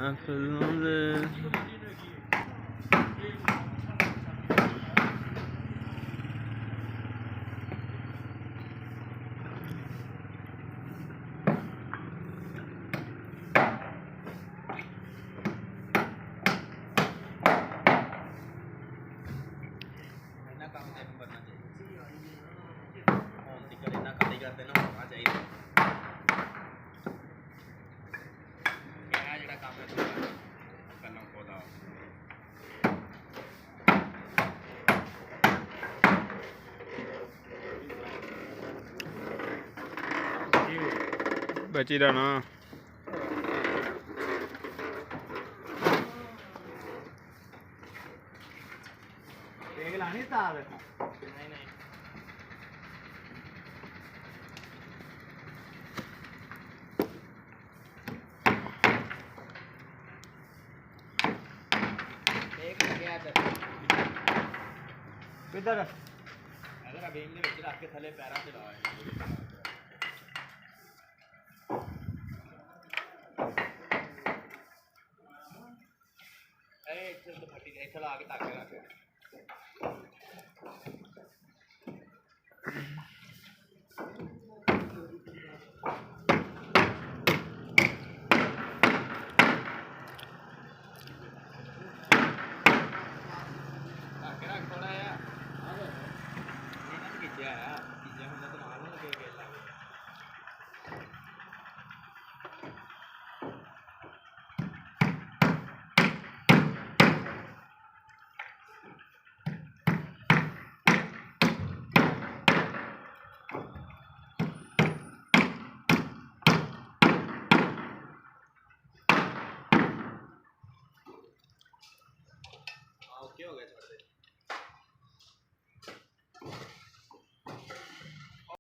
ਫਿਲਮਾਂ ਦੇ काम तेन करना चाहिए फोन टिकट इन्ना कारीगर तेन होना चाहिए जो काम करना पौधा बची रहना लानी तार नहीं नहीं किधर अगर अभी इनके बच्चे रख के थले पैरा से लगाए अरे इधर तो फटी गई चला आगे ताके रख ओके हो गया।